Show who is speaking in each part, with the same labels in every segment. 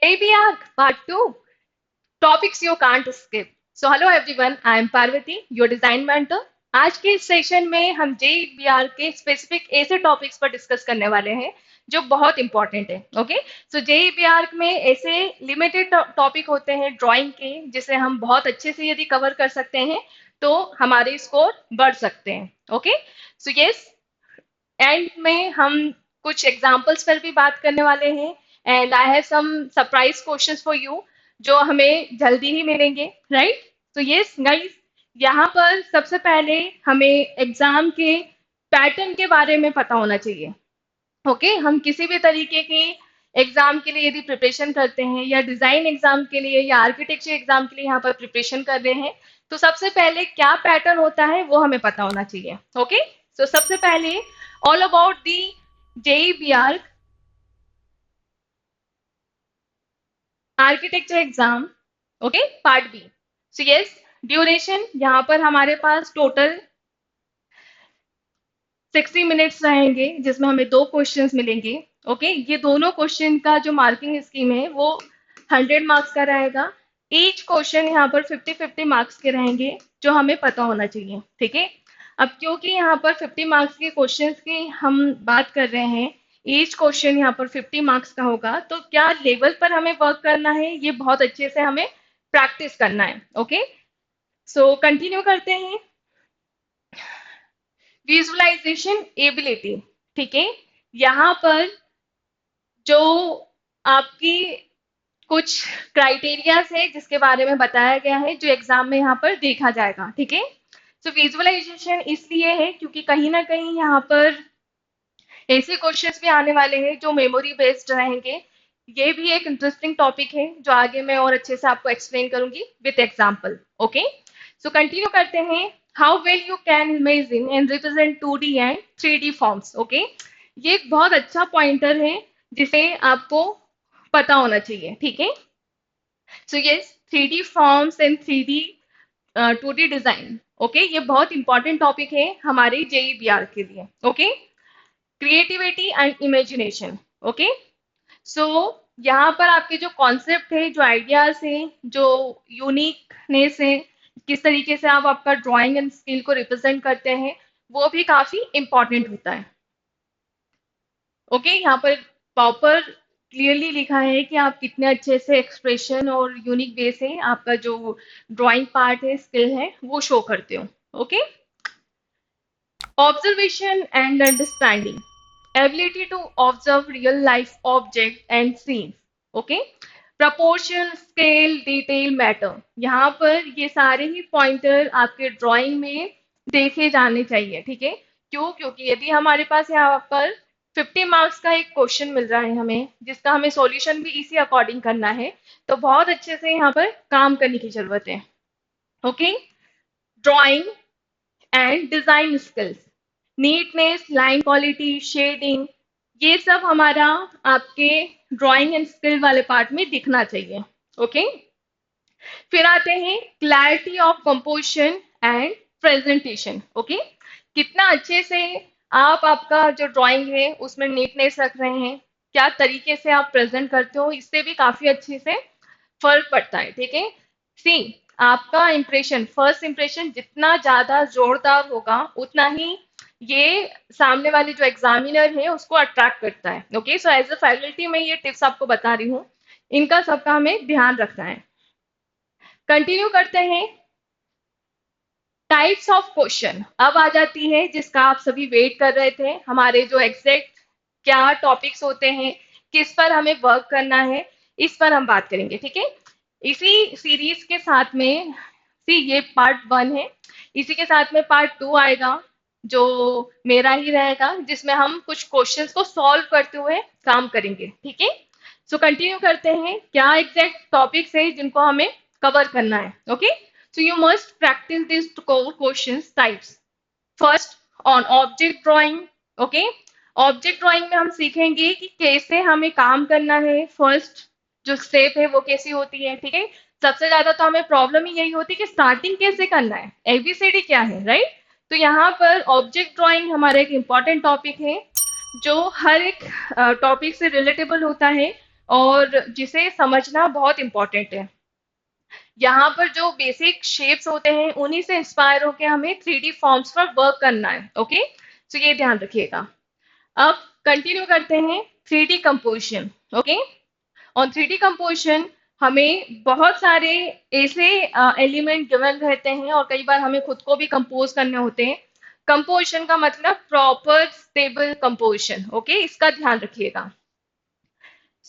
Speaker 1: ABR Part 2 Topics You Can't Skip. So, hello everyone, I am Parvati, your design mentor. आज के इस session में हम JEBR के स्पेसिफिक ऐसे टॉपिक्स पर डिस्कस करने वाले हैं जो बहुत इंपॉर्टेंट है. ओके, सो JEBR में ऐसे लिमिटेड टॉपिक होते हैं ड्राइंग के जिसे हम बहुत अच्छे से यदि कवर कर सकते हैं तो हमारे स्कोर बढ़ सकते हैं. ओके, सो यस, एंड में हम कुछ एग्जाम्पल्स पर भी बात करने वाले हैं. And I have some surprise questions for you जो हमें जल्दी ही मिलेंगे, राइट? तो यस गाइस, यहाँ पर सबसे पहले हमें एग्जाम के पैटर्न के बारे में पता होना चाहिए. ओके, हम किसी भी तरीके की एग्जाम के लिए यदि प्रिपरेशन करते हैं या डिजाइन एग्जाम के लिए या आर्किटेक्चर एग्जाम के लिए यहाँ पर प्रिपरेशन कर रहे हैं तो सबसे पहले क्या पैटर्न होता है वो हमें पता होना चाहिए. ओके, सो सबसे पहले all about the JEBR architecture exam. Okay, part B. So yes, duration यहाँ पर हमारे पास टोटल 60 मिनट्स रहेंगे जिसमें हमें दो क्वेश्चंस मिलेंगे. ओके, ये दोनों क्वेश्चन का जो मार्किंग स्कीम है वो 100 मार्क्स का रहेगा. ईच क्वेश्चन यहाँ पर 50-50 मार्क्स के रहेंगे जो हमें पता होना चाहिए. ठीक है, अब क्योंकि यहाँ पर 50 मार्क्स के क्वेश्चंस की हम बात कर रहे हैं, ईच क्वेश्चन यहाँ पर 50 मार्क्स का होगा तो क्या लेवल पर हमें वर्क करना है ये बहुत अच्छे से हमें प्रैक्टिस करना है. ओके, सो कंटिन्यू करते हैं. Visualisation ability. ठीक है, यहाँ पर जो आपकी कुछ क्राइटेरियाज है जिसके बारे में बताया गया है जो एग्जाम में यहाँ पर देखा जाएगा. ठीक है, सो विजुअलाइजेशन इसलिए है क्योंकि कहीं ना कहीं यहाँ पर ऐसे क्वेश्चंस भी आने वाले हैं जो मेमोरी बेस्ड रहेंगे. ये भी एक इंटरेस्टिंग टॉपिक है जो आगे मैं और अच्छे से आपको एक्सप्लेन करूंगी with example. Okay, so continue करते हैं. How well you can imagine and represent 2D and 3D forms. Okay, ये एक बहुत अच्छा पॉइंटर है जिसे आपको पता होना चाहिए. ठीक है, so yes, 3D forms and 3D 2D design. Okay, ये बहुत इंपॉर्टेंट टॉपिक है हमारे JEBR के लिए. Okay, creativity and imagination. Okay, so यहाँ पर आपके जो कॉन्सेप्ट है, जो आइडियाज हैं, जो यूनिकनेस है, किस तरीके से आप आपका ड्राइंग एंड स्किल को रिप्रेजेंट करते हैं वो भी काफी इंपॉर्टेंट होता है. ओके, यहाँ पर प्रॉपर क्लियरली लिखा है कि आप कितने अच्छे से एक्सप्रेशन और यूनिक वे से आपका जो ड्राइंग पार्ट है, स्किल है, वो शो करते हो. Okay, observation and understanding. ability to observe real life object and scenes. Okay, proportion, scale, detail, matter. यहाँ पर ये सारे ही पॉइंटर आपके ड्राइंग में देखे जाने चाहिए. ठीक है, क्यों? क्योंकि यदि हमारे पास यहाँ पर 50 मार्क्स का एक क्वेश्चन मिल रहा है हमें जिसका हमें सॉल्यूशन भी इसी अकॉर्डिंग करना है तो बहुत अच्छे से यहाँ पर काम करने की जरूरत है. Okay, drawing and design skills, neatness, line quality, shading, ये सब हमारा आपके ड्राइंग एंड स्किल वाले पार्ट में दिखना चाहिए. ओके, फिर आते हैं clarity of composition and presentation. Okay, कितना अच्छे से आप आपका जो ड्राइंग है उसमें नीटनेस रख रहे हैं, क्या तरीके से आप प्रेजेंट करते हो, इससे भी काफी अच्छे से फर्क पड़ता है. ठीक है, सी, आपका इंप्रेशन, फर्स्ट इंप्रेशन जितना ज्यादा जोरदार होगा उतना ही ये सामने वाले जो एग्जामिनर है उसको अट्रैक्ट करता है. Okay, so as a faculty मैं ये टिप्स आपको बता रही हूँ, इनका सबका हमें ध्यान रखना है. कंटिन्यू करते हैं. टाइप्स ऑफ क्वेश्चन अब आ जाती है जिसका आप सभी वेट कर रहे थे, हमारे जो एग्जैक्ट क्या टॉपिक्स होते हैं, किस पर हमें वर्क करना है, इस पर हम बात करेंगे. ठीक है, इसी सीरीज के साथ में, सी ये पार्ट 1 है, इसी के साथ में पार्ट 2 आएगा जो मेरा ही रहेगा जिसमें हम कुछ क्वेश्चंस को सॉल्व करते हुए काम करेंगे. ठीक है, सो कंटिन्यू करते हैं. क्या एग्जैक्ट टॉपिक्स है जिनको हमें कवर करना है. Okay, so you must practice these core questions types. First, on object drawing. Okay, object drawing में हम सीखेंगे कि कैसे हमें काम करना है, फर्स्ट जो स्टेप है वो कैसी होती है. ठीक है, सबसे ज्यादा तो हमें प्रॉब्लम ही यही होती है कि स्टार्टिंग कैसे करना है, एबीसीडी क्या है, राइट? तो यहाँ पर ऑब्जेक्ट ड्राइंग हमारा एक इम्पॉर्टेंट टॉपिक है जो हर एक टॉपिक से रिलेटेबल होता है. और जिसे समझना बहुत इंपॉर्टेंट है। यहाँ पर जो बेसिक शेप्स होते हैं उन्हीं से इंस्पायर होकर हमें 3D फॉर्म्स पर वर्क करना है। ओके, तो ये ध्यान रखिएगा। अब कंटिन्यू करते हैं 3D कंपोजिशन। ओके, और 3D कंपोजिशन हमें बहुत सारे ऐसे एलिमेंट गिवन रहते हैं और कई बार हमें खुद को भी कंपोज करने होते हैं। कंपोजिशन का मतलब प्रॉपर स्टेबल कंपोजिशन। ओके, इसका ध्यान रखिएगा।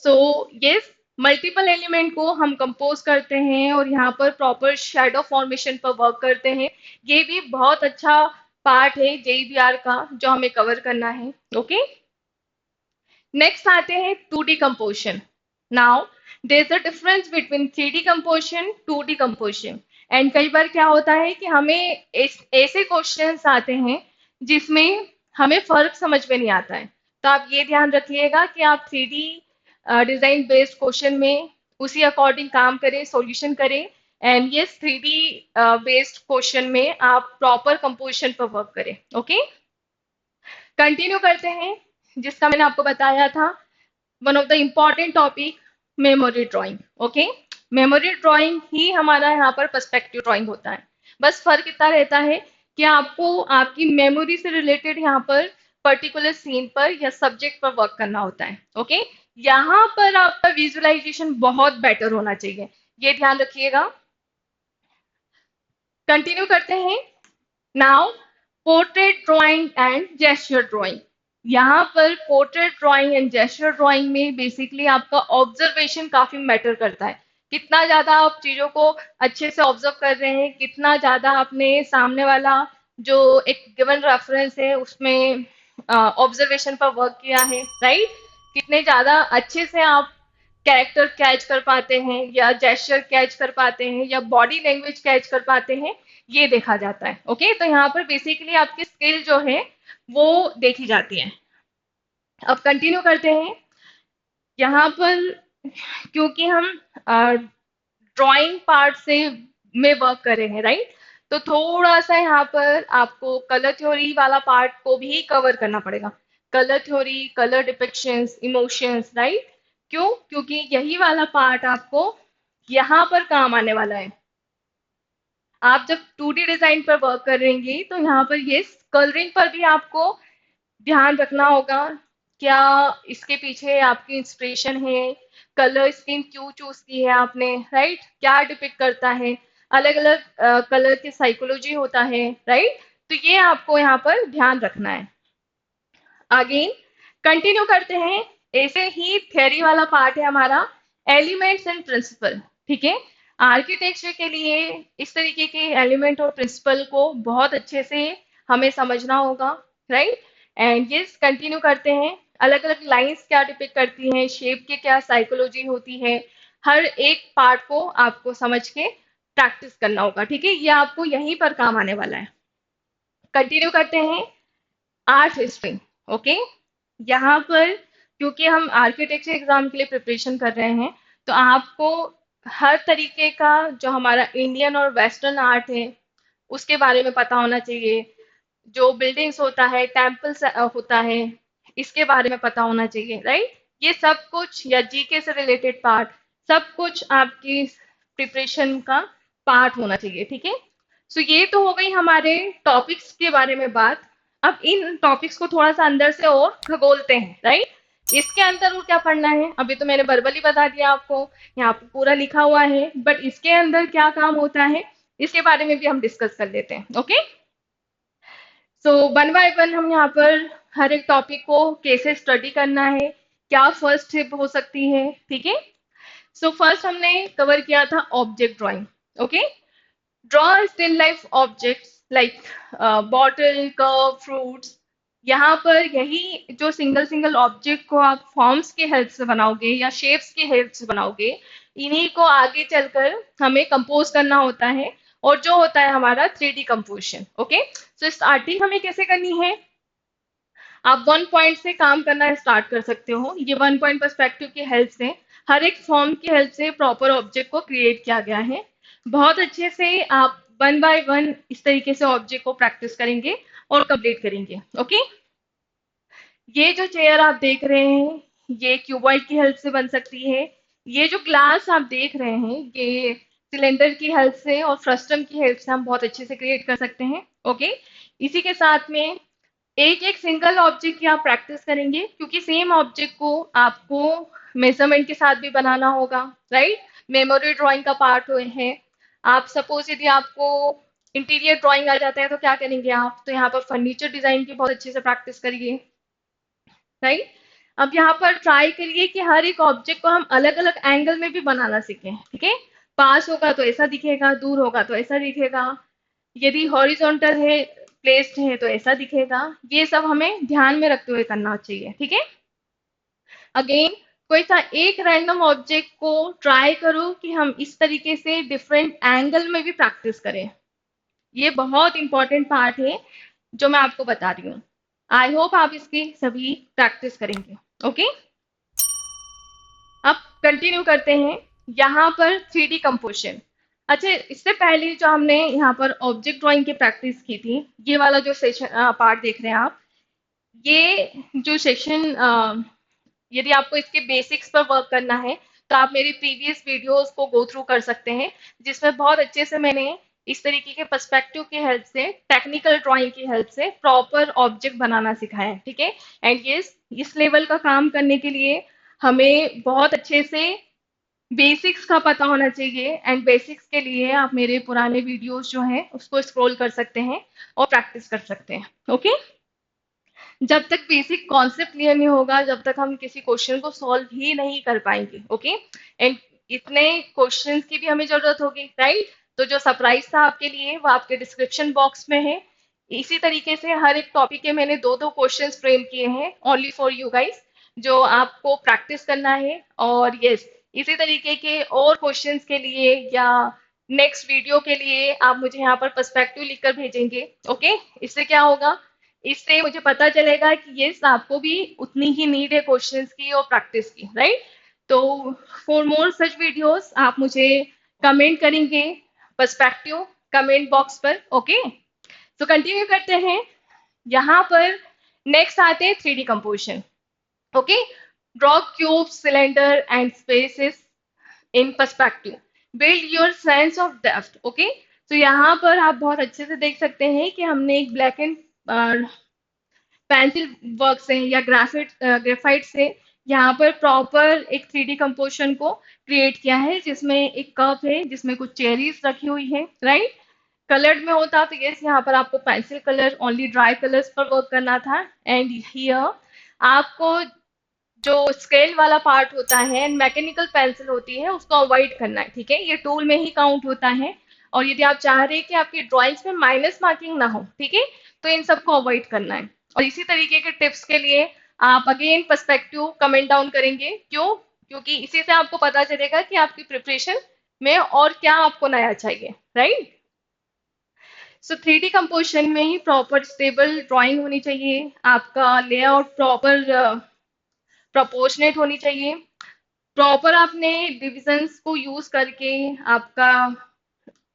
Speaker 1: सो यस, मल्टीपल एलिमेंट को हम कंपोज करते हैं और यहाँ पर प्रॉपर शेडो फॉर्मेशन पर वर्क करते हैं। ये भी बहुत अच्छा पार्ट है JEBR का जो हमें कवर करना है। ओके, नेक्स्ट आते हैं 2D composition. Now there is a difference between 3D composition 2D composition. And कई बार क्या होता है कि हमें ऐसे क्वेश्चंस आते हैं जिसमें हमें फर्क समझ में नहीं आता है। तो आप ये ध्यान रखिएगा कि आप 3D डिजाइन बेस्ड क्वेश्चन में उसी अकॉर्डिंग काम करें, सॉल्यूशन करें। एंड ये 3D बेस्ड क्वेश्चन में आप प्रॉपर कंपोजिशन पर वर्क करें। ओके, कंटिन्यू करते हैं जिसका मैंने आपको बताया था, one of the important topic, memory drawing. Okay, memory drawing ही हमारा यहाँ पर पर्सपेक्टिव ड्राइंग होता है। बस फर्क इतना रहता है कि आपको आपकी मेमोरी से रिलेटेड यहाँ पर पर्टिकुलर सीन पर या सब्जेक्ट पर वर्क करना होता है। ओके, यहाँ पर आपका विजुअलाइजेशन बहुत बेटर होना चाहिए, ये ध्यान रखिएगा। कंटिन्यू करते हैं। Now portrait drawing and gesture drawing. यहाँ पर portrait drawing and gesture drawing में बेसिकली आपका ऑब्जर्वेशन काफी मैटर करता है। कितना ज्यादा आप चीजों को अच्छे से ऑब्जर्व कर रहे हैं, कितना ज्यादा आपने सामने वाला जो एक गिवन रेफरेंस है उसमें ऑब्जर्वेशन पर वर्क किया है, राइट? कितने ज्यादा अच्छे से आप कैरेक्टर कैच कर पाते हैं या जेस्चर कैच कर पाते हैं या बॉडी लैंग्वेज कैच कर पाते हैं, ये देखा जाता है। ओके, तो यहाँ पर बेसिकली आपकी स्किल जो है वो देखी जाती है। अब कंटिन्यू करते हैं। यहाँ पर क्योंकि हम ड्राइंग पार्ट से में वर्क कर रहे हैं, राइट? तो थोड़ा सा यहाँ पर आपको कलर थ्योरी वाला पार्ट को भी कवर करना पड़ेगा। Colour theory, colour depictions, emotions, right? क्यों? क्योंकि यही वाला पार्ट आपको यहाँ पर काम आने वाला है। आप जब 2D डिजाइन पर वर्क करेंगे तो यहाँ पर ये कलरिंग पर भी आपको ध्यान रखना होगा। क्या इसके पीछे आपकी इंस्पिरेशन है? कलर स्कीम क्यों चूज की है आपने, राइट? क्या डिपिक्ट करता है? अलग अलग कलर की साइकोलॉजी होता है, राइट? तो ये आपको यहाँ पर ध्यान रखना है। अगेन कंटिन्यू करते हैं। ऐसे ही थ्योरी वाला पार्ट है हमारा, एलिमेंट्स एंड प्रिंसिपल। ठीक है, आर्किटेक्चर के लिए इस तरीके के एलिमेंट और प्रिंसिपल को बहुत अच्छे से हमें समझना होगा, राइट? एंड यस, कंटिन्यू करते हैं। अलग अलग लाइंस क्या डिपिक्ट करती हैं, शेप के क्या साइकोलॉजी होती है, हर एक पार्ट को आपको समझ के प्रैक्टिस करना होगा। ठीक है, ये आपको यहीं पर काम आने वाला है। कंटिन्यू करते हैं। Art history. ओके, यहाँ पर क्योंकि हम आर्किटेक्चर एग्जाम के लिए प्रिपरेशन कर रहे हैं तो आपको हर तरीके का जो हमारा इंडियन और वेस्टर्न आर्ट है उसके बारे में पता होना चाहिए। जो बिल्डिंग्स होता है, टेम्पल्स होता है, इसके बारे में पता होना चाहिए, राइट? ये सब कुछ या जीके से रिलेटेड पार्ट, सब कुछ आपकी प्रिपरेशन का पार्ट होना चाहिए। ठीक है, सो ये तो हो गई हमारे टॉपिक्स के बारे में बात। अब इन टॉपिक्स को थोड़ा सा अंदर से और खगोलते हैं, राइट? इसके अंदर और क्या पढ़ना है, अभी तो मैंने वर्बली बता दिया आपको, यहाँ पे पूरा लिखा हुआ है, बट इसके अंदर क्या काम होता है इसके बारे में भी हम डिस्कस कर लेते हैं। Okay, so one by one हम यहाँ पर हर एक टॉपिक को कैसे स्टडी करना है, क्या फर्स्ट स्टेप हो सकती है। ठीक है, सो फर्स्ट हमने कवर किया था object drawing. Okay, draw still life objects like bottle, cup, fruits. यहाँ पर यही जो सिंगल सिंगल ऑब्जेक्ट को आप फॉर्म्स की हेल्प से बनाओगे या शेप्स की हेल्प से बनाओगे, इन्हीं को आगे चलकर हमें कंपोज करना होता है और जो होता है हमारा 3D composition. Okay, so starting हमें कैसे करनी है, आप वन पॉइंट से काम करना स्टार्ट कर सकते हो। ये वन पॉइंट पर्सपेक्टिव की हेल्प से, हर एक फॉर्म की हेल्प से प्रॉपर ऑब्जेक्ट को क्रिएट किया गया है। बहुत अच्छे से आप वन बाय वन इस तरीके से ऑब्जेक्ट को प्रैक्टिस करेंगे और कंप्लीट करेंगे। ओके, ये जो चेयर आप देख रहे हैं ये क्यूबॉइड की हेल्प से बन सकती है। ये जो ग्लास आप देख रहे हैं ये सिलेंडर की हेल्प से और फ्रस्टम की हेल्प से हम बहुत अच्छे से क्रिएट कर सकते हैं। ओके, इसी के साथ में एक एक सिंगल ऑब्जेक्ट की आप प्रैक्टिस करेंगे, क्योंकि सेम ऑब्जेक्ट को आपको मेजरमेंट के साथ भी बनाना होगा, राइट। मेमोरी ड्राइंग का पार्ट है। आप सपोज यदि आपको इंटीरियर ड्राइंग आ जाता है तो क्या करेंगे आप, तो यहाँ पर फर्नीचर डिजाइन की बहुत अच्छे से प्रैक्टिस करिए, राइट। अब यहाँ पर ट्राई करिए कि हर एक ऑब्जेक्ट को हम अलग अलग एंगल में भी बनाना सीखें, ठीक है। पास होगा तो ऐसा दिखेगा, दूर होगा तो ऐसा दिखेगा, यदि हॉरिजॉन्टल है प्लेस्ड है तो ऐसा दिखेगा। ये सब हमें ध्यान में रखते हुए करना चाहिए, ठीक है। अगेन कोई सा एक रैंडम ऑब्जेक्ट को ट्राई करो कि हम इस तरीके से डिफरेंट एंगल में भी प्रैक्टिस करें। ये बहुत इंपॉर्टेंट पार्ट है जो मैं आपको बता रही हूँ। आई होप आप इसकी सभी प्रैक्टिस करेंगे। ओके, अब कंटिन्यू करते हैं। यहाँ पर 3D कंपोजिशन। अच्छा, इससे पहले जो हमने यहाँ पर ऑब्जेक्ट ड्राइंग की प्रैक्टिस की थी, ये वाला जो सेशन पार्ट देख रहे हैं आप, ये जो सेशन यदि आपको इसके बेसिक्स पर वर्क करना है तो आप मेरी प्रीवियस वीडियोस को गो थ्रू कर सकते हैं, जिसमें बहुत अच्छे से मैंने इस तरीके के पर्सपेक्टिव की हेल्प से, टेक्निकल ड्राइंग की हेल्प से प्रॉपर ऑब्जेक्ट बनाना सिखाया है, ठीक है। एंड यस, इस लेवल का काम करने के लिए हमें बहुत अच्छे से बेसिक्स का पता होना चाहिए। एंड बेसिक्स के लिए आप मेरे पुराने वीडियोस जो हैं उसको स्क्रॉल कर सकते हैं और प्रैक्टिस कर सकते हैं। ओके, जब तक बेसिक कॉन्सेप्ट क्लियर नहीं होगा, जब तक हम किसी क्वेश्चन को सॉल्व ही नहीं कर पाएंगे। ओके, एंड इतने क्वेश्चंस की भी हमें जरूरत होगी, राइट। तो जो सरप्राइज था आपके लिए वो आपके डिस्क्रिप्शन बॉक्स में है। इसी तरीके से हर एक टॉपिक के मैंने दो दो क्वेश्चंस फ्रेम किए हैं ओनली फॉर यू गाइस, जो आपको प्रैक्टिस करना है। और यस, इसी तरीके के और क्वेश्चंस के लिए या नेक्स्ट वीडियो के लिए आप मुझे यहाँ पर पर्सपेक्टिव लिखकर भेजेंगे। ओके, इससे क्या होगा, इससे मुझे पता चलेगा कि यस आपको भी उतनी ही नीड है क्वेश्चंस की और प्रैक्टिस की, राइट। तो फॉर मोर सच वीडियोस आप मुझे कमेंट करेंगे पर्सपेक्टिव कमेंट बॉक्स पर। ओके, तो कंटिन्यू करते हैं। यहाँ पर नेक्स्ट आते हैं 3D composition. Okay, draw cube cylinder and spaces in perspective, build your sense of depth. Okay, तो यहाँ पर आप बहुत अच्छे से देख सकते हैं कि हमने एक ब्लैक एंड पेंसिल वर्क से या ग्रेफाइट से यहाँ पर प्रॉपर एक 3D कंपोजिशन को क्रिएट किया है, जिसमें एक कप है जिसमें कुछ चेरीज रखी हुई है, राइट। कलर्ड में होता तो यस यहाँ पर आपको pencil colour only dry colours पर वर्क करना था। एंड हियर आपको जो स्केल वाला पार्ट होता है एंड मैकेनिकल पेंसिल होती है उसको अवॉइड करना है, ठीक है। ये टूल में ही काउंट होता है। और यदि आप चाह रहे हैं कि आपकी ड्राइंग्स में माइनस मार्किंग ना हो, ठीक है, तो इन सबको अवॉइड करना है। और इसी तरीके के टिप्स के लिए आप अगेन पर्सपेक्टिव कमेंट डाउन करेंगे। क्यों? क्योंकि इसी से आपको पता चलेगा कि आपकी प्रिपरेशन में और क्या आपको नया चाहिए, राइट। सो 3D कंपोजिशन में ही प्रॉपर स्टेबल ड्राइंग होनी चाहिए, आपका लेआउट प्रॉपर प्रोपोर्शनेट होनी चाहिए। प्रॉपर आपने डिविजन्स को यूज करके आपका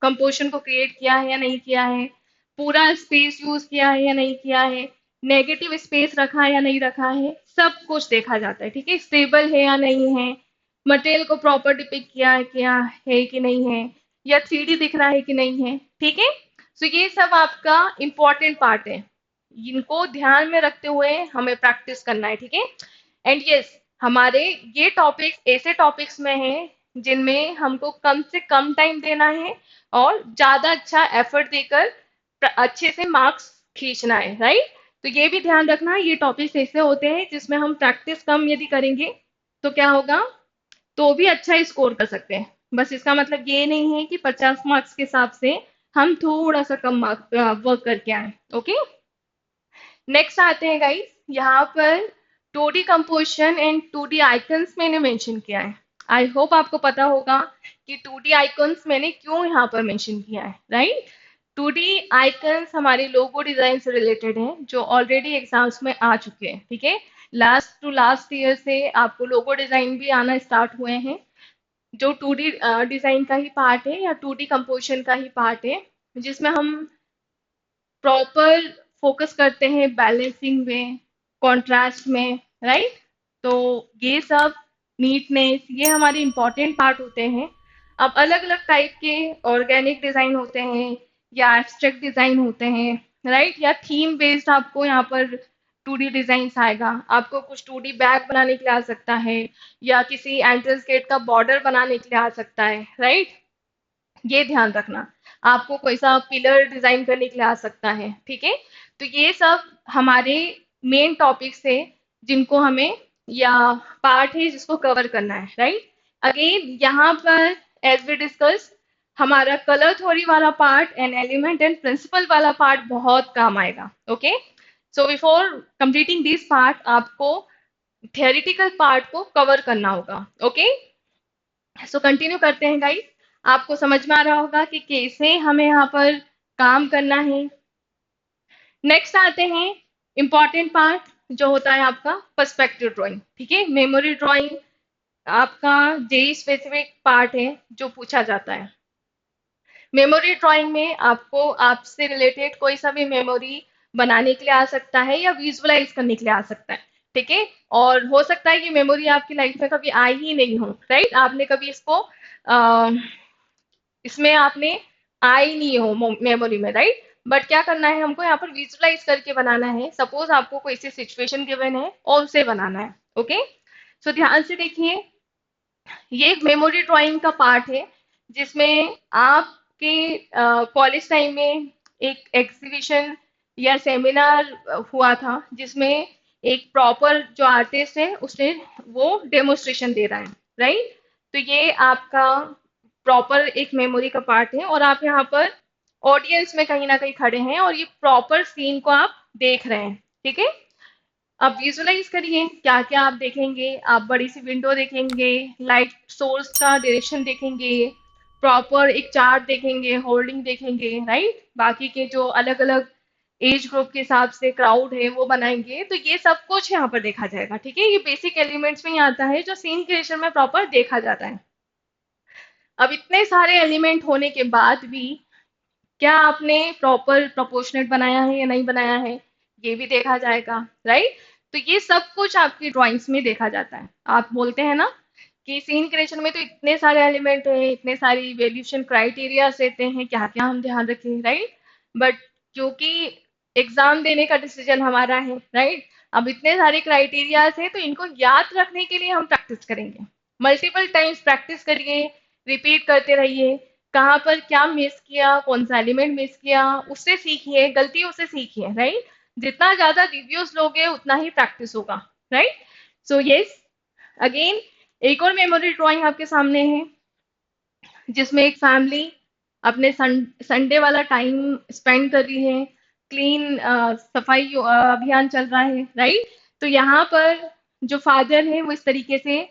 Speaker 1: कंपोजिशन को क्रिएट किया है या नहीं किया है, पूरा स्पेस यूज किया है या नहीं किया है, नेगेटिव स्पेस रखा है या नहीं रखा है, सब कुछ देखा जाता है, ठीक है। स्टेबल है या नहीं है, मटेरियल को प्रॉपर डिपिक्ट किया है कि नहीं है, या 3D दिख रहा है कि नहीं है, ठीक है। सो ये सब आपका इम्पोर्टेंट पार्ट है, इनको ध्यान में रखते हुए हमें प्रैक्टिस करना है, ठीक है। एंड यस, हमारे ये टॉपिक्स ऐसे टॉपिक्स में हैं जिनमें हमको कम से कम टाइम देना है और ज्यादा अच्छा एफर्ट देकर अच्छे से मार्क्स खींचना है, राइट। तो ये भी ध्यान रखना, ये टॉपिक्स ऐसे होते हैं जिसमें हम प्रैक्टिस कम यदि करेंगे तो क्या होगा, तो भी अच्छा स्कोर कर सकते हैं। बस इसका मतलब ये नहीं है कि 50 मार्क्स के हिसाब से हम थोड़ा सा कम मार्क वर्क करके आए। ओके, नेक्स्ट आते हैं गाइस, यहाँ पर 2D composition and 2D icons मैंने मेंशन किया है। आई होप आपको पता होगा कि 2D आइकन्स मैंने क्यों यहाँ पर मेंशन किया है, राइट। 2D आइकन्स हमारे लोगो डिजाइन से रिलेटेड हैं, जो ऑलरेडी एग्जाम्स में आ चुके हैं, ठीक है। लास्ट टू लास्ट ईयर से आपको लोगो डिजाइन भी आना स्टार्ट हुए हैं, जो 2D डिजाइन का ही पार्ट है या 2D कंपोजिशन का ही पार्ट है, जिसमें हम प्रॉपर फोकस करते हैं बैलेंसिंग में, कॉन्ट्रास्ट में, राइट। तो ये सब नीटनेस ये हमारे इम्पोर्टेंट पार्ट होते हैं। अब अलग अलग टाइप के ऑर्गेनिक डिज़ाइन होते हैं या एब्स्ट्रैक्ट डिज़ाइन होते हैं, राइट, या थीम बेस्ड आपको यहाँ पर 2D डिज़ाइंस आएगा। आपको कुछ 2D बैग बनाने के लिए आ सकता है या किसी एंट्रेंस गेट का बॉर्डर बनाने के लिए आ सकता है, राइट। ये ध्यान रखना, आपको कोई सा पिलर डिजाइन करने के लिए आ सकता है, ठीक है। तो ये सब हमारे मेन टॉपिक्स है जिनको हमें, या पार्ट है जिसको कवर करना है, राइट। अगेन यहाँ पर एज वी डिस्कस, हमारा कलर थ्योरी वाला part and element and principle वाला पार्ट बहुत काम आएगा, okay. So before completing this part आपको थियोरिटिकल पार्ट को कवर करना होगा, ओके। सो कंटिन्यू करते हैं गाइस। आपको समझ में आ रहा होगा कि कैसे हमें यहाँ पर काम करना है। नेक्स्ट आते हैं इंपॉर्टेंट पार्ट जो होता है आपका पर्सपेक्टिव ड्राइंग, ठीक है। मेमोरी ड्राइंग आपका जेई स्पेसिफिक पार्ट है जो पूछा जाता है। मेमोरी ड्राइंग में आपको आपसे रिलेटेड कोई सा भी मेमोरी बनाने के लिए आ सकता है या विजुअलाइज करने के लिए आ सकता है, ठीक है। और हो सकता है कि मेमोरी आपकी लाइफ में कभी आई ही नहीं हो, राइट। आपने कभी इसको इसमें आपने आई नहीं हो मेमोरी में, राइट। बट क्या करना है हमको यहाँ पर विजुअलाइज करके बनाना है। सपोज आपको कोई सी सिचुएशन गिवन है और उसे बनाना है, ओके। सो ध्यान से देखिए, ये एक मेमोरी ड्राइंग का पार्ट है जिसमें आपके कॉलेज टाइम में एक एग्जीबिशन या सेमिनार हुआ था जिसमें एक प्रॉपर जो आर्टिस्ट है उसने वो डेमोन्स्ट्रेशन दे रहा है, राइट। तो ये आपका प्रॉपर एक मेमोरी का पार्ट है और आप यहाँ पर ऑडियंस में कहीं ना कहीं खड़े हैं और ये प्रॉपर सीन को आप देख रहे हैं, ठीक है। अब विजुअलाइज करिए क्या क्या आप देखेंगे। आप बड़ी सी विंडो देखेंगे, लाइट सोर्स का डायरेक्शन देखेंगे, प्रॉपर एक चार्ट देखेंगे, होल्डिंग देखेंगे, राइट। बाकी के जो अलग अलग एज ग्रुप के हिसाब से क्राउड है वो बनाएंगे। तो ये सब कुछ यहाँ पर देखा जाएगा, ठीक है। ये बेसिक एलिमेंट्स में ही आता है जो सीन क्रिएशन में प्रॉपर देखा जाता है। अब इतने सारे एलिमेंट होने के बाद भी क्या आपने प्रॉपर प्रोपोर्शनेट बनाया है या नहीं बनाया है, ये भी देखा जाएगा, राइट। तो ये सब कुछ आपकी ड्राइंग्स में देखा जाता है। आप बोलते हैं ना कि सीन क्रिएशन में तो इतने सारे एलिमेंट हैं, इतने सारे इवेल्यूशन क्राइटेरियाज रहते हैं, क्या क्या हम ध्यान रखें, राइट। बट क्योंकि एग्जाम देने का डिसीजन हमारा है, राइट। अब इतने सारे क्राइटेरियाज हैं तो इनको याद रखने के लिए हम प्रैक्टिस करेंगे। मल्टीपल टाइम्स प्रैक्टिस करिए, रिपीट करते रहिए। कहाँ पर क्या मिस किया, कौन सा एलिमेंट मिस किया, उससे सीखिए, गलतियों से सीखिए, राइट। जितना ज्यादा रिव्यूज लोगे उतना ही प्रैक्टिस होगा, राइट। सो यस, अगेन एक और मेमोरी ड्राइंग आपके सामने है जिसमें एक फैमिली अपने संडे वाला टाइम स्पेंड कर रही है। क्लीन सफाई अभियान चल रहा है, राइट। तो यहाँ पर जो फादर है वो इस तरीके से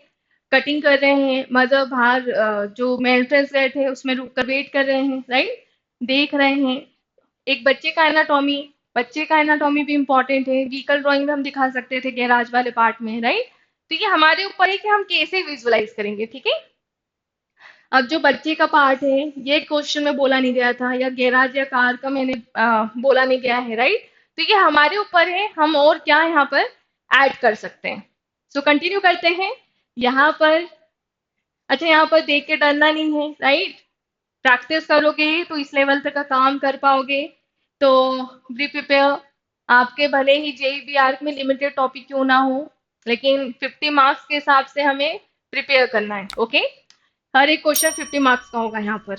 Speaker 1: कटिंग कर रहे हैं, मदर बाहर जो मेंटेनेंस गेट है उसमें रुक कर वेट कर रहे हैं, राइट, देख रहे हैं। एक बच्चे का एनाटॉमी भी इम्पोर्टेंट है। व्हीकल ड्राइंग में हम दिखा सकते थे गैराज वाले पार्ट में, राइट। तो ये हमारे ऊपर है कि हम कैसे विजुअलाइज करेंगे, ठीक है। अब जो बच्चे का पार्ट है ये क्वेश्चन में बोला नहीं गया था, या गैराज या कार का मैंने बोला नहीं गया है, राइट। तो ये हमारे ऊपर है हम और क्या यहाँ पर ऐड कर सकते हैं। सो कंटिन्यू करते हैं यहाँ पर। अच्छा, यहाँ पर देख के डरना नहीं है, राइट। प्रैक्टिस करोगे तो इस लेवल तक का काम कर पाओगे। तो बी प्रिपेयर, आपके भले ही जेईबीआर में लिमिटेड टॉपिक क्यों ना हो, लेकिन 50 मार्क्स के हिसाब से हमें प्रिपेयर करना है, ओके। हर एक क्वेश्चन 50 मार्क्स का होगा यहाँ पर।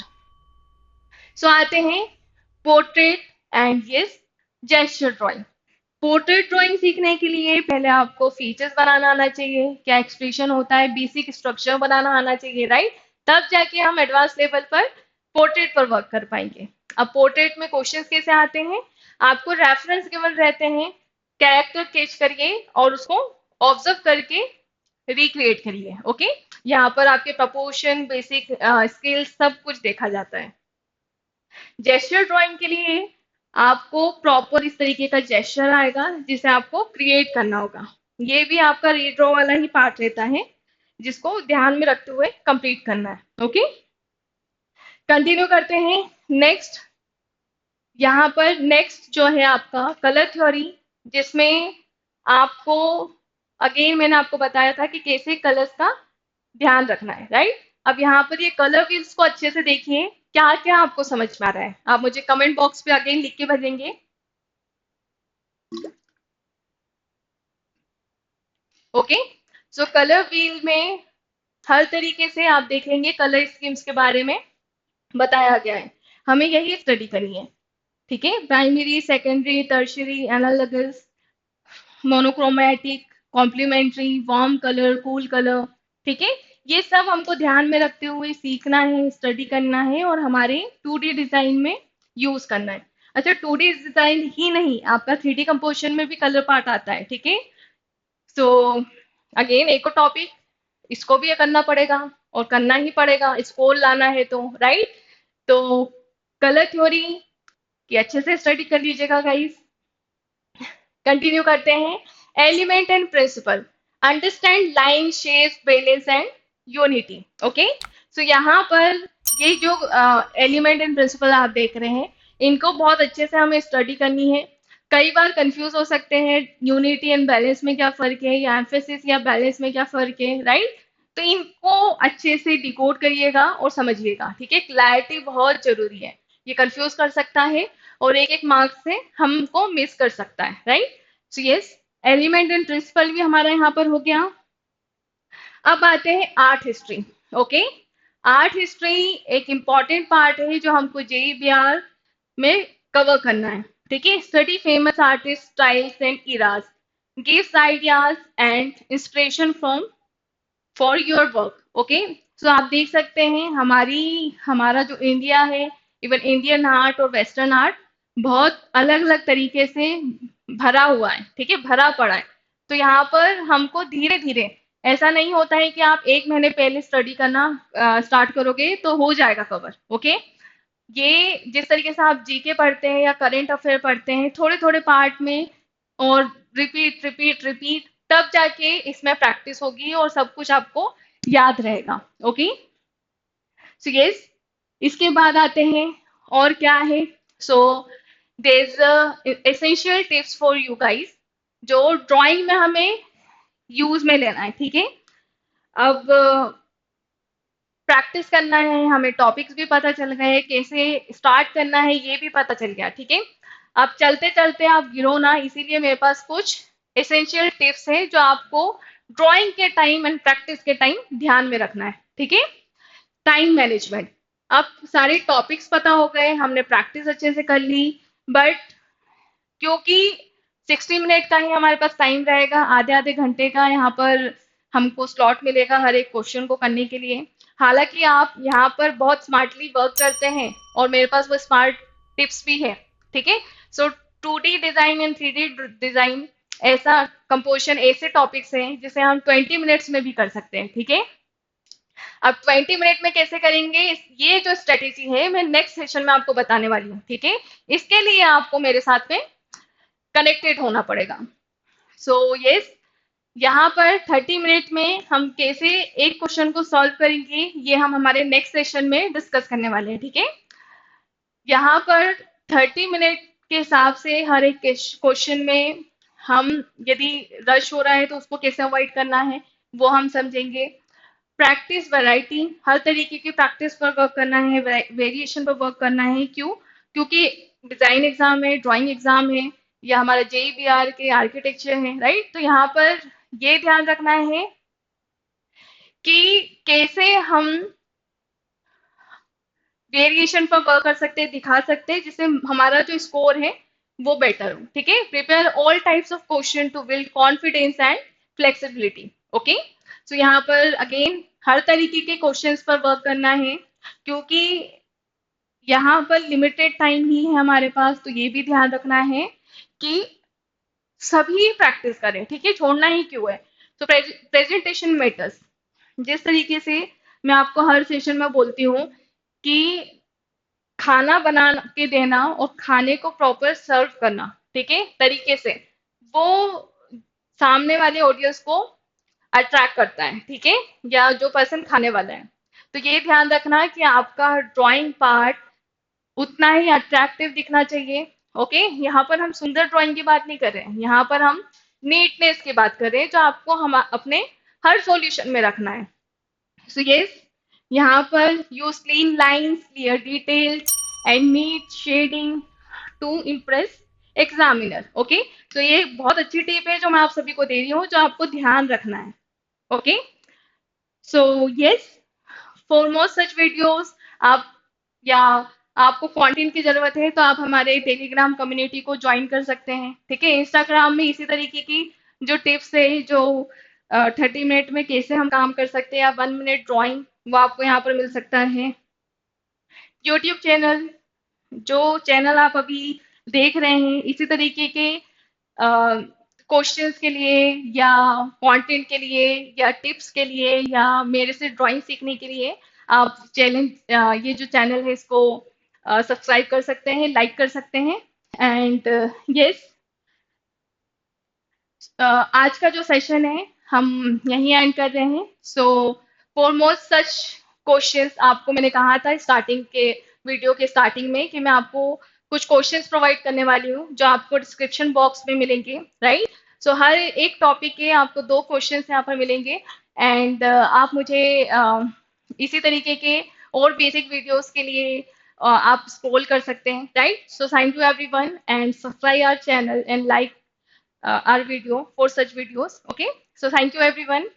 Speaker 1: सो आते हैं portrait and yes gesture drawing. Portrait drawing सीखने के लिए पहले आपको फीचर्स बनाना आना चाहिए, क्या एक्सप्रेशन होता है, बेसिक स्ट्रक्चर बनाना आना चाहिए, राइट। तब जाके हम एडवांस लेवल पर पोर्ट्रेट पर वर्क कर पाएंगे। अब पोर्ट्रेट में क्वेश्चंस कैसे आते हैं, आपको रेफरेंस गिवन रहते हैं, कैरेक्टर कैच करिए और उसको ऑब्जर्व करके रिक्रिएट करिए, ओके। यहाँ पर आपके प्रपोर्शन, बेसिक स्किल्स सब कुछ देखा जाता है। जेस्चर ड्राइंग के लिए आपको प्रॉपर इस तरीके का जेस्चर आएगा जिसे आपको क्रिएट करना होगा। ये भी आपका रीड्रॉ वाला ही पार्ट रहता है जिसको ध्यान में रखते हुए कंप्लीट करना है, ओके। कंटिन्यू करते हैं। नेक्स्ट, यहाँ पर नेक्स्ट जो है आपका कलर थ्योरी, जिसमें आपको अगेन मैंने आपको बताया था कि कैसे कलर्स का ध्यान रखना है, राइट। अब यहाँ पर ये कलर व्हील्स को अच्छे से देखिए, क्या क्या आपको समझ में आ रहा है, आप मुझे कमेंट बॉक्स पे अगेन लिख के भेजेंगे। ओके, सो कलर व्हील में हर तरीके से आप देखेंगे कलर स्कीम्स के बारे में बताया गया है, हमें यही स्टडी करनी है, ठीक है। Primary, secondary, tertiary, analogous, monochromatic, complementary, warm colour, cool colour, ठीक है। ये सब हमको ध्यान में रखते हुए सीखना है, स्टडी करना है और हमारे 2D डिजाइन में यूज करना है। अच्छा, 2D डिजाइन ही नहीं, आपका 3D कंपोजिशन में भी कलर पार्ट आता है, ठीक है। सो अगेन एक और टॉपिक, इसको भी ये करना पड़ेगा और करना ही पड़ेगा, स्कोर लाना है तो, राइट। तो कलर थ्योरी की अच्छे से स्टडी कर लीजिएगा गाइस। कंटिन्यू करते हैं। Element and principle, understand line, shape, balance and unity. Okay, so यहाँ पर ये जो एलिमेंट एंड प्रिंसिपल आप देख रहे हैं, इनको बहुत अच्छे से हमें स्टडी करनी है। कई बार कंफ्यूज हो सकते हैं, यूनिटी एंड बैलेंस में क्या फर्क है, या एम्फेसिस या बैलेंस में क्या फर्क है, राइट। तो इनको अच्छे से डिकोड करिएगा और समझिएगा, ठीक है। क्लैरिटी बहुत जरूरी है, ये कंफ्यूज कर सकता है और एक एक मार्क्स से हमको मिस कर सकता है, right. So yes, element and principle भी हमारा यहाँ पर हो गया। अब आते हैं art history. Okay, art history एक इम्पॉर्टेंट पार्ट है जो हमको जेईबीआर में कवर करना है, ठीक है। Study famous artist, styles and eras, gives ideas and inspiration from for your work. Okay, so आप देख सकते हैं हमारा जो इंडिया है, इवन इंडियन आर्ट और वेस्टर्न आर्ट बहुत अलग अलग तरीके से भरा हुआ है, ठीक है, भरा पड़ा है। तो यहाँ पर हमको धीरे धीरे, ऐसा नहीं होता है कि आप एक महीने पहले स्टडी करना स्टार्ट करोगे तो हो जाएगा कवर। ओके, ये जिस तरीके से आप जीके पढ़ते हैं या करंट अफेयर पढ़ते हैं थोड़े थोड़े पार्ट में, और रिपीट रिपीट रिपीट, तब जाके इसमें प्रैक्टिस होगी और सब कुछ आपको याद रहेगा। ओके, सो यस, इसके बाद आते हैं और क्या है। So there essential tips for you guys, जो ड्राइंग में हमें यूज में लेना है, ठीक है। अब प्रैक्टिस करना है, हमें टॉपिक्स भी पता चल गए, कैसे स्टार्ट करना है ये भी पता चल गया, ठीक है। अब चलते चलते आप गिरो ना, इसीलिए मेरे पास कुछ एसेंशियल टिप्स है जो आपको ड्राइंग के टाइम एंड प्रैक्टिस के टाइम ध्यान में रखना है, ठीक है। टाइम मैनेजमेंट, अब सारे टॉपिक्स पता हो गए, हमने प्रैक्टिस अच्छे से कर ली, बट क्योंकि 60 मिनट का ही हमारे पास टाइम रहेगा, आधे आधे घंटे का यहाँ पर हमको स्लॉट मिलेगा हर एक क्वेश्चन को करने के लिए। हालांकि आप यहाँ पर बहुत स्मार्टली वर्क करते हैं और मेरे पास वो स्मार्ट टिप्स भी है, ठीक है। सो 2D design and 3D design, ऐसा कंपोजिशन, ऐसे टॉपिक्स हैं जिसे हम 20 मिनट्स में भी कर सकते हैं, ठीक है। अब 20 मिनट में कैसे करेंगे, ये जो स्ट्रेटेजी है मैं नेक्स्ट सेशन में आपको बताने वाली हूँ, ठीक है। इसके लिए आपको मेरे साथ में कनेक्टेड होना पड़ेगा। सो यस, यहाँ पर 30 मिनट में हम कैसे एक क्वेश्चन को सॉल्व करेंगे ये हम हमारे नेक्स्ट सेशन में डिस्कस करने वाले हैं, ठीक है। यहाँ पर 30 मिनट के हिसाब से हर एक क्वेश्चन में हम, यदि रश हो रहा है तो उसको कैसे अवॉइड करना है वो हम समझेंगे। प्रैक्टिस वैरायटी, हर तरीके की प्रैक्टिस पर वर्क करना है, वेरिएशन पर वर्क करना है। क्यों? क्योंकि डिजाइन एग्जाम है, ड्राइंग एग्जाम है, या हमारा जेईबीआर के आर्किटेक्चर है, राइट। तो यहाँ पर ये ध्यान रखना है कि कैसे हम वेरिएशन पर वर्क कर सकते हैं, दिखा सकते हैं, जिससे हमारा जो स्कोर है वो बेटर हो, ठीक है। Prepare all types of question to build confidence and flexibility. Okay, so यहाँ पर अगेन हर तरीके के क्वेश्चंस पर वर्क करना है, क्योंकि यहाँ पर लिमिटेड टाइम ही है हमारे पास, तो ये भी ध्यान रखना है कि सभी प्रैक्टिस करें, ठीक है, छोड़ना ही क्यों है। तो प्रेजेंटेशन मैटर्स, जिस तरीके से मैं आपको हर सेशन में बोलती हूँ कि खाना बना के देना और खाने को प्रॉपर सर्व करना, ठीक है, तरीके से, वो सामने वाले ऑडियंस को अट्रैक्ट करता है, ठीक है, या जो पर्सन खाने वाला है। तो ये ध्यान रखना कि आपका ड्राइंग पार्ट उतना ही अट्रैक्टिव दिखना चाहिए। ओके, यहाँ पर हम सुंदर ड्राइंग की बात नहीं कर रहे हैं, यहाँ पर हम नीटनेस की बात कर रहे हैं जो आपको हम अपने हर सॉल्यूशन में रखना है। सो यस, यहाँ पर use clean lines, clear details and neat shading to impress examiner. Okay, तो ये बहुत अच्छी टिप है जो मैं आप सभी को दे रही हूँ, जो आपको ध्यान रखना है। Okay, so yes, for more such videos, आप या आपको कंटेंट की जरूरत है तो आप हमारे टेलीग्राम कम्युनिटी को ज्वाइन कर सकते हैं। ठीक है, इंस्टाग्राम में इसी तरीके की जो टिप्स है, जो 30 मिनट में कैसे हम काम कर सकते हैं या 1 मिनट ड्राइंग, वो आपको यहाँ पर मिल सकता है। यूट्यूब चैनल, जो चैनल आप अभी देख रहे हैं, इसी तरीके के क्वेश्चंस के लिए या कंटेंट के लिए या टिप्स के लिए या मेरे से ड्राइंग सीखने के लिए आप चैलेंज ये जो चैनल है इसको सब्सक्राइब कर सकते हैं, लाइक कर सकते हैं। एंड यस, आज का जो सेशन है हम यहीं एंड कर रहे हैं। So for more such questions, आपको मैंने कहा था स्टार्टिंग के वीडियो के स्टार्टिंग में कि मैं आपको कुछ क्वेश्चंस प्रोवाइड करने वाली हूँ जो आपको डिस्क्रिप्शन बॉक्स में मिलेंगे, राइट। सो हर एक टॉपिक के आपको 2 क्वेश्चंस यहाँ पर मिलेंगे। एंड आप मुझे इसी तरीके के और बेसिक वीडियोस के लिए आप स्क्रॉल कर सकते हैं, right. So thank you everyone and subscribe our channel and like our video for such videos. Okay, so thank you everyone.